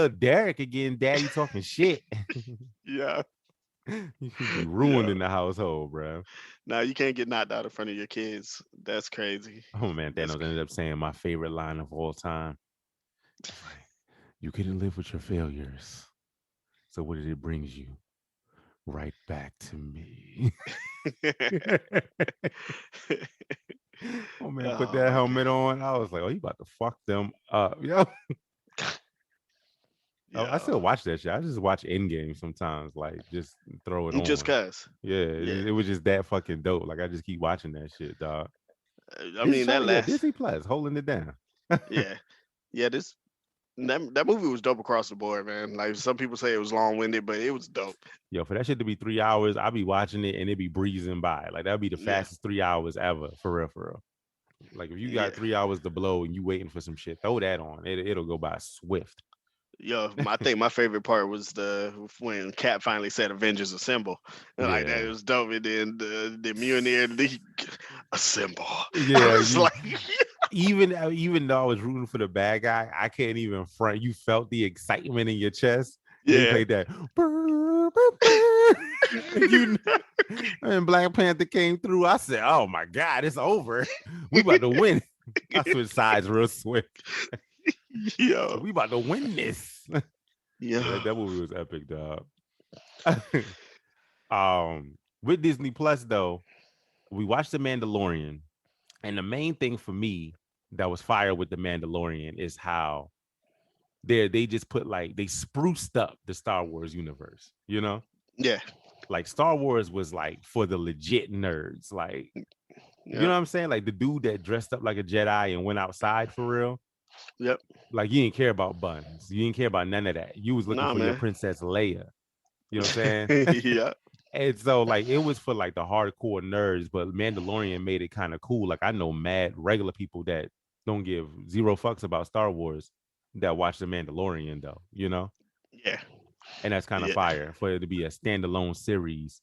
Derek again, daddy talking shit. Yeah. You should be Yeah. ruining the household, bro. Now you can't get knocked out in front of your kids. That's crazy. Oh man, That's Thanos ended up saying my favorite line of all time. It's like, you couldn't live with your failures. So what did it brings you? Right back to me. Oh man, put Oh that my helmet god. on. I was like, oh, you about to fuck them up. Yo. Oh, I Yeah. still watch that shit. I just watch Endgame sometimes, like just throw it Just on. cause. Yeah, Yeah. it was just that fucking dope. Like I just keep watching that shit, dog. I This is mean that trying to get last. Disney Plus, holding it down. Yeah. Yeah. That movie was dope across the board, man. Like some people say it was long winded, but it was dope. Yo, for that shit to be 3 hours, I'll be watching it and it be breezing by. Like that'd be the Yeah. fastest 3 hours ever, for real, for real. Like if you Yeah. got 3 hours to blow and you waiting for some shit, throw that on. It'll go by swift. Yo, I think my favorite part was the when Cap finally said Avengers Assemble. Like that Yeah. was dope. And then the Mjolnir assemble. I Yeah, was you like, even though I was rooting for the bad guy, I can't even front. You felt the excitement in your chest when he yeah. played that. Brr, brr, brr. You and Black Panther came through. I said, "Oh my God, it's over. We about to win." I switched sides real swift. Yo. We about to win this. Yo. Yeah, that movie was epic, dog. With Disney Plus though, we watched The Mandalorian, and the main thing for me that was fire with The Mandalorian is how they just put like they spruced up the Star Wars universe, you know? Yeah. Like Star Wars was like for the legit nerds. Like, you know Yep. what I'm saying? Like the dude that dressed up like a Jedi and went outside for real. Yep. Like you didn't care about buns. You didn't care about none of that. You was looking Nah, for your man. Princess Leia. You know what I'm saying? Yeah. And so like it was for like the hardcore nerds, but Mandalorian made it kind of cool. Like I know mad regular people that don't give zero fucks about Star Wars that watch the Mandalorian though, you know? Yeah. And that's kind of Yeah. fire for it to be a standalone series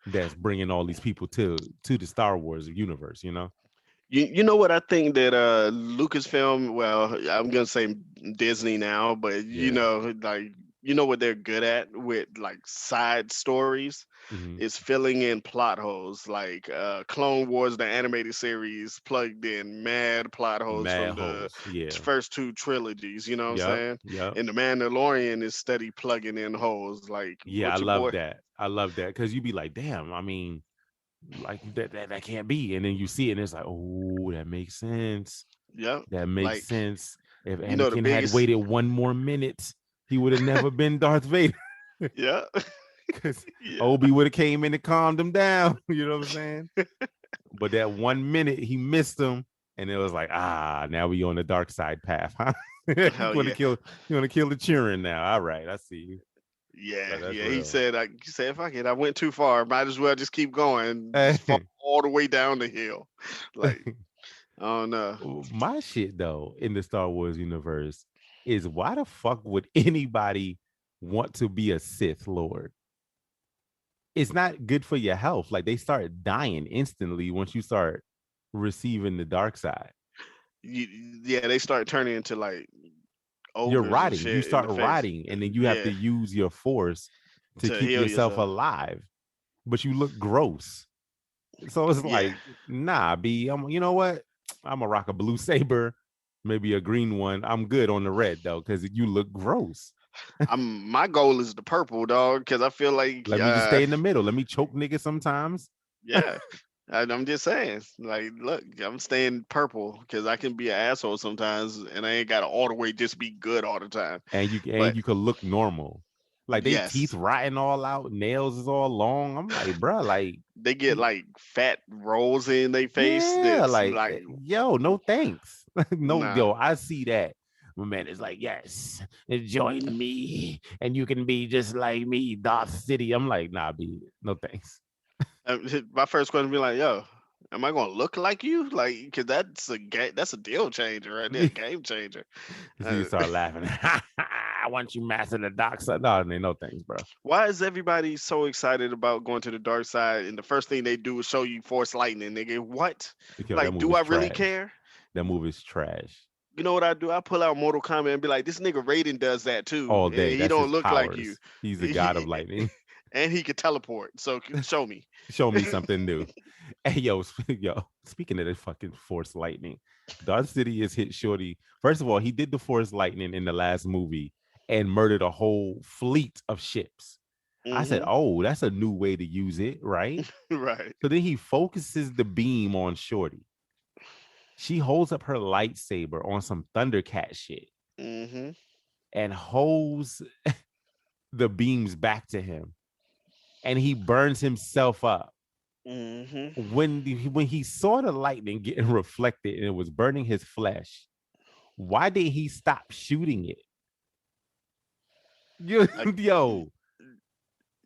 that's bringing all these people to the Star Wars universe, you know? You know what I think that Lucasfilm, well, I'm gonna say Disney now, but Yeah. like what they're good at with like side stories Hmm. is filling in plot holes. Like Clone Wars, the animated series, plugged in mad plot holes Mad from the holes. Yeah. first two trilogies. You know what I'm Yep. saying? Yep. And the Mandalorian is steady plugging in holes. Like Yeah, I what your love boy? that. I love that because you be like, damn, I mean, like that can't be. And then you see it and it's like, oh, that makes sense. Yep. That makes Like sense. If the Anakin had biggest. waited one more minute, he would have never been Darth Vader. Yeah. Because Yeah. Obi would have came in and calmed him down. You know what I'm saying? But that 1 minute he missed him, and it was like, now we on the dark side path, huh? you Hell want to yeah. kill, you want to kill the children now. All right, I see you. Yeah, That's yeah. He real. said, he said, fuck it, I went too far. Might as well just keep going, just fall Hey, all the way down the hill. Like, I don't know. my shit though in the Star Wars universe is why the fuck would anybody want to be a Sith Lord? It's not good for your health. Like they start dying instantly once you start receiving the dark side. You, yeah, they start turning into like You're ogres and rotting. You shit in start the face. rotting, and then you have to Yeah, use your force to to keep heal yourself yourself. alive. But you look gross. So it's Yeah, like, nah, B. You know what? I'm gonna rock a blue saber, maybe a green one. I'm good on the red though, because you look gross. my goal is the purple dog because I feel like, Let me just stay in the middle. Let me choke niggas sometimes. yeah. I'm just saying, like, look, I'm staying purple because I can be an asshole sometimes, and I ain't gotta all the way just be good all the time. And But you could look normal. Like they teeth yes, rotting all out, nails is all long. I'm like, bruh, like, they get like fat rolls in their face. yeah, That's like, like, yo, no thanks. No, nah. yo, I see that. My man is like, yes, join me, and you can be just like me, Darth City. I'm like, nah, B, no thanks. My first question be like, yo, am I gonna look like you? Like, cause that's a deal changer right there, game changer. So you Uh, start laughing. I want you master the dark side. No, no thanks, bro. why is everybody so excited about going to the dark side? And the first thing they do is show you force lightning, nigga. What? Because that Like, movie do is I really trash. care? That movie is trash. You know what I do? I pull out Mortal Kombat and be like, this nigga Raiden does that too, All and day. he That's don't his look like you. powers. He's the god of lightning. And he could teleport. So show me. Show me something new. Hey, yo, speaking of the fucking Force Lightning, Darth Sidious hit Shorty. First of all, he did the Force Lightning in the last movie and murdered a whole fleet of ships. I said, Hmm. oh, that's a new way to use it, right? Right. So then he focuses the beam on Shorty. She holds up her lightsaber on some Thundercat shit Hmm. and holds the beams back to him. And he burns himself up. Hmm. When he saw the lightning getting reflected and it was burning his flesh, why did he stop shooting it? Yo, I, yo,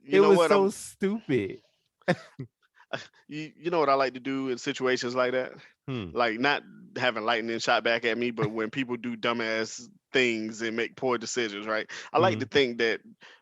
you it know was what? so stupid. You know what I like to do in situations like that? Hmm. Like not having lightning shot back at me, but when people do dumbass things and make poor decisions, right? I like to Hmm. think that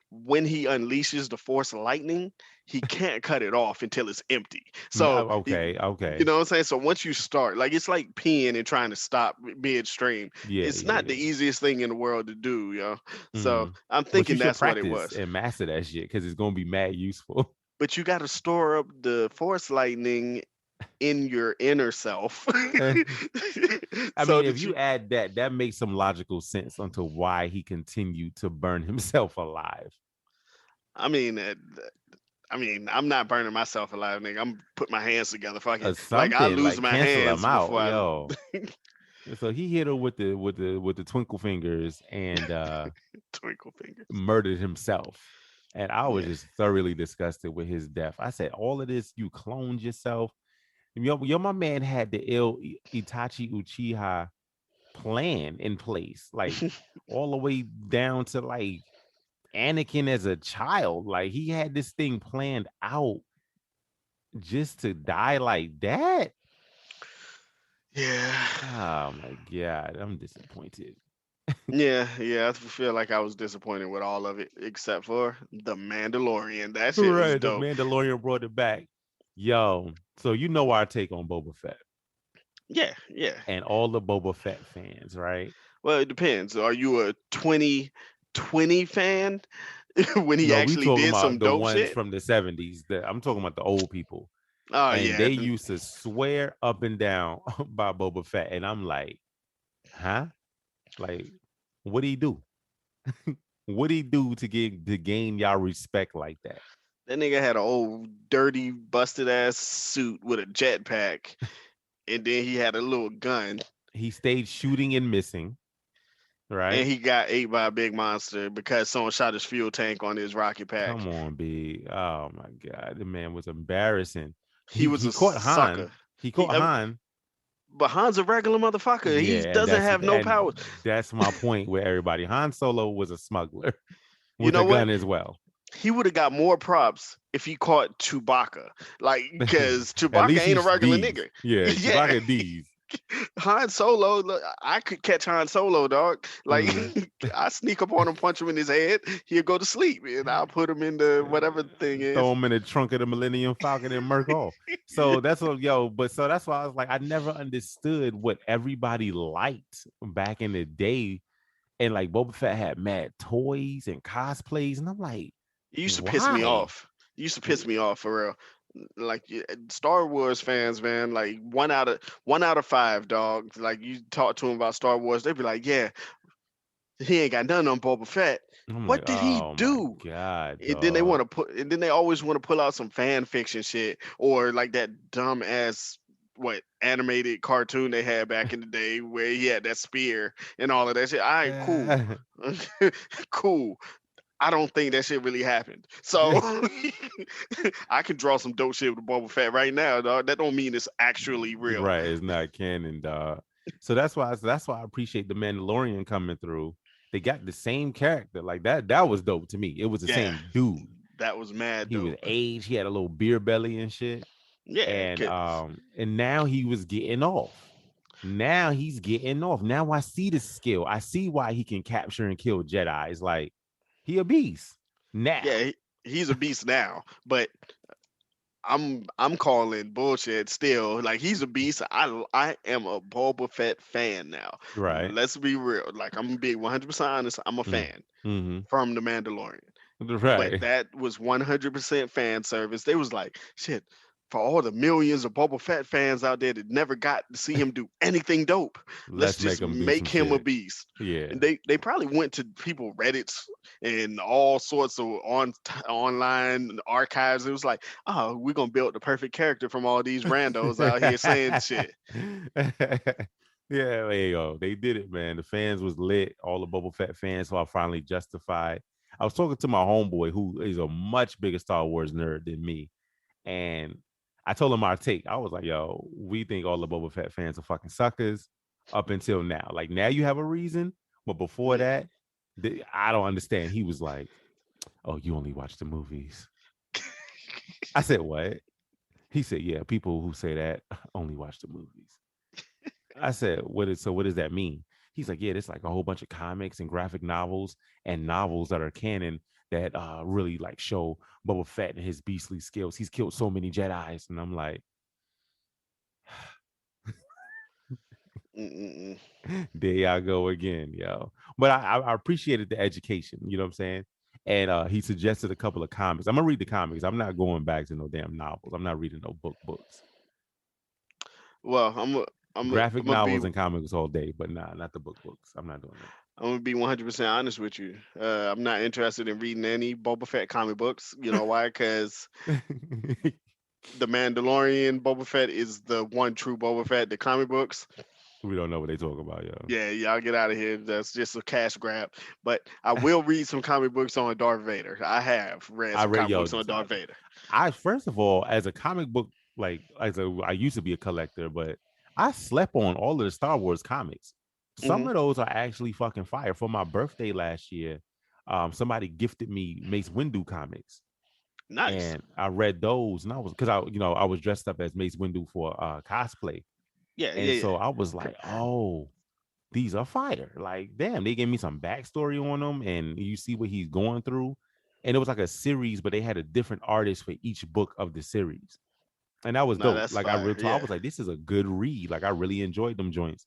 when he unleashes the force lightning, he can't cut it off until it's empty. So Okay, you okay. know what I'm saying? So once you start, like it's like peeing and trying to stop midstream. Yeah, It's yeah, not the yeah. easiest thing in the world to do, yo. So Hmm. I'm But you thinking should that's what it practice was. and master that shit because it's gonna be mad useful. But you got to store up the force lightning in your inner self I so mean, if that you you add that, that makes some logical sense onto why he continued to burn himself alive. I mean I'm not burning myself alive, nigga. I'm putting my hands together. Fuck it. Like I Something lose like my cancel hands him out, before I yo. So he hit her with the twinkle fingers and twinkle fingers. murdered himself. And I was Yeah. just thoroughly disgusted with his death. I said, all of this, you cloned yourself. My man had the ill Itachi Uchiha plan in place, like all the way down to like Anakin as a child. Like he had this thing planned out just to die like that. Yeah. Oh my god, I'm disappointed. Yeah, I feel like I was disappointed with all of it except for The Mandalorian. That shit was Right, the dope. Mandalorian brought it back. Yo, so you know our take on Boba Fett Yeah, yeah. and all the Boba Fett fans, right? Well, it depends. Are you a 2020 fan when he No, we actually talking did about some the dope ones shit? from the 70s. I'm talking about the old people. Oh And yeah. they used to swear up and down by Boba Fett. And I'm like, huh? Like, what do he do? What do he do to gain y'all respect like that? That nigga had an old dirty busted ass suit with a jetpack, and then he had a little gun, He stayed shooting and missing, and right? he got ate by a big monster because someone shot his fuel tank on his rocket pack. Come on, B. Oh my God. The man was embarrassing. He was He a caught sucker. Han. He He, caught Han. but Han's a regular motherfucker. He Yeah, doesn't have no powers. that's my point with everybody. Han Solo was a smuggler You with know a what? gun as well. He would have got more props if he caught Chewbacca. Like, because At Chewbacca least ain't a he's regular D's. nigga. Yeah, Yeah. Chewbacca D's. Han Solo, look, I could catch Han Solo, dog. Like, Mm. I sneak up on him, punch him in his head, he'll go to sleep, and I'll put him in the whatever thing Throw is. him in the trunk of the Millennium Falcon and murk off. Yeah. So that's what, yo, but so that's why I was like, I never understood what everybody liked back in the day. And like Boba Fett had mad toys and cosplays. And I'm like, It used to piss me why? off. It used to piss me off for real. Like Star Wars fans, man. Like one out of five, dog. Like you talk to them about Star Wars, they'd be like, "Yeah, he ain't got nothing on Boba Fett. I'm like, What did he oh my do?" God, And then they want dog. to put, and then they always want to pull out some fan fiction shit or like that dumb ass what animated cartoon they had back in the day where he had that spear and all of that shit. All right, cool, cool. I don't think that shit really happened. So I can draw some dope shit with Boba Fett right now, dog. That don't mean it's actually real. Right, it's not canon, dog. So that's why I appreciate the Mandalorian coming through. They got the same character. Like that was dope to me. It was the Yeah, same dude. that was mad He was dope. aged, he had a little beer belly and shit. Yeah, And now he was getting off. Now he's getting off. Now I see the skill. I see why he can capture and kill Jedi. It's like he a beast. yeah, Now. he's a beast now. But I'm calling bullshit still. Like he's a beast. I am a Boba Fett fan now. Right. Let's be real. Like I'm being 100% honest. I'm a Mm. fan Mm-hmm. from The Mandalorian. But Right. that was 100% fan service. They was like, shit, for all the millions of Boba Fett fans out there that never got to see him do anything dope, let's Let's make just them do some make him a shit. beast. Yeah. And they probably went to people Reddits and all sorts of online archives. It was like, oh, we're gonna build the perfect character from all these randos out here saying shit. Yeah, there you go. They did it, man. The fans was lit. All the Boba Fett fans, so I finally justified. I was talking to my homeboy, who is a much bigger Star Wars nerd than me, and I told him our take. I was like, "Yo, we think all the Boba Fett fans are fucking suckers up until now. Like now, you have a reason, but before Mm. that, I don't understand." He was like, "Oh, you only watch the movies." I said, "What?" He said, "Yeah, people who say that only watch the movies." I said, what does that mean?" He's like, "Yeah, there's like a whole bunch of comics and graphic novels and novels that are canon that really like show Boba Fett and his beastly skills. He's killed so many Jedi's." And I'm like, Mm-mm-mm. there y'all go again, yo. But I appreciated the education, you know what I'm saying? And he suggested a couple of comics. I'm gonna read the comics. I'm not going back to no damn novels. I'm not reading no books. Well, Graphic I'm gonna be novels and comics all day, but nah, not the books. I'm not doing that. I'm gonna be 100% honest with you. I'm not interested in reading any Boba Fett comic books. You know why? Because the Mandalorian Boba Fett is the one true Boba Fett. The comic books, We don't know what they talk about, yo. yeah, y'all get out of here. That's just a cash grab. But I will read some comic books on Darth Vader. I have read I some read comic yo. books on Darth Vader. I first of all, as a comic book, like I used to be a collector, but I slept on all of the Star Wars comics. Some Hmm. of those are actually fucking fire. For my birthday last year, somebody gifted me Mace Windu comics, Nice. and I read those, and I was because I was dressed up as Mace Windu for cosplay, Yeah, and yeah, so I was like, oh, these are fire. Like, damn, they gave me some backstory on them, and you see what he's going through. And it was like a series, but they had a different artist for each book of the series. And that was no, dope. that's Like fire. I Yeah, was like, this is a good read. Like I really enjoyed them joints.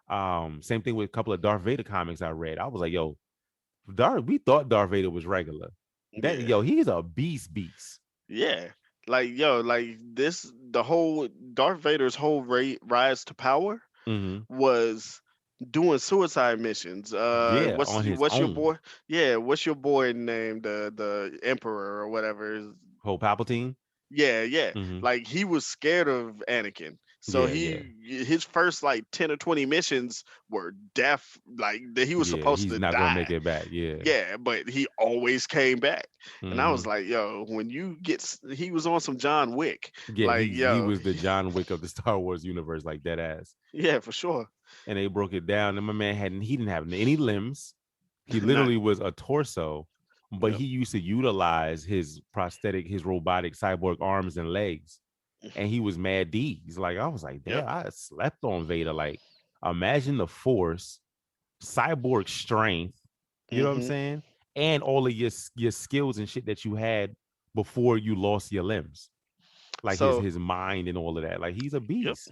Same thing with a couple of Darth Vader comics I read. I was like, yo, we thought Darth Vader was regular. That yeah, yo, he's a beast. yeah. Like yo, like this, the whole Darth Vader's whole rise to power Mm-hmm. was doing suicide missions. Yeah, on his What's your own. boy? Yeah, what's your boy named the Emperor or whatever? Whole Palpatine. Yeah, yeah. Mm-hmm. Like he was scared of Anakin. So Yeah, yeah. his first like 10 or 20 missions were death, like that he was Yeah, supposed he's to not gonna make die. it back. Yeah. Yeah, but he always came back. And I Mm-hmm. was like, yo, he was on some John Wick. Yeah, Like, he yo, was the John Wick of the Star Wars universe, like that ass. yeah, for sure. And they broke it down. And my man he didn't have any limbs. He literally None. was a torso, but Yep. he used to utilize his prosthetic, his robotic cyborg arms and legs. And he was mad D's. Like I was like, Yep. damn, I slept on Vader. Like, imagine the force, cyborg strength, you know what I'm Hmm. saying? And all of your skills and shit that you had before you lost your limbs. Like So, his mind and all of that. Like he's a yep. beast.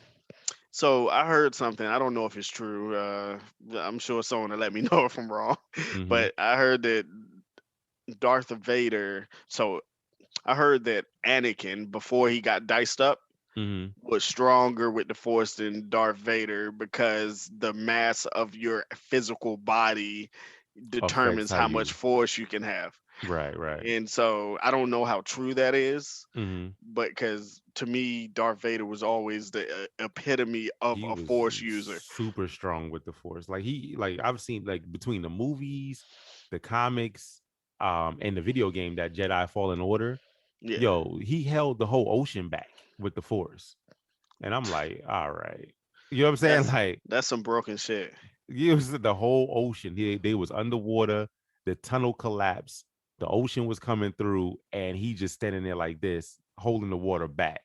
So I heard something. I don't know if it's true. I'm sure someone will let me know if I'm wrong. Mm-hmm. But I heard that Darth Vader. So I heard that Anakin, before he got diced up, Mm-hmm. was stronger with the Force than Darth Vader because the mass of your physical body Affects determines how how much you Force you can have. right. And so I don't know how true that is, Mm-hmm. but because to me, Darth Vader was always the epitome of He a was Force user. super strong with the force. Like I've seen like between the movies, the comics, and the video game that Jedi Fallen Order, Yeah, yo, he held the whole ocean back with the force. And I'm like, all right. You know what I'm saying? that's Like that's some broken shit. it was the whole ocean. They was underwater, the tunnel collapsed, the ocean was coming through, and he just standing there like this, holding the water back.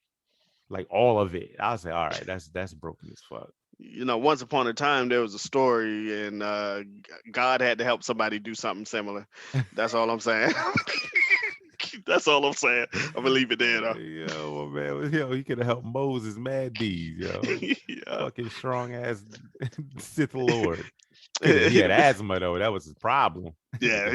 Like all of it. I was like, all right, that's broken as fuck. Once upon a time there was a story, and God had to help somebody do something similar. That's all I'm saying. That's all I'm saying. I'm gonna leave it there though. Yo, man, yo, he could have helped Moses mad these, yo. Yeah. Fucking strong ass Sith Lord. He had asthma though. That was his problem. Yeah.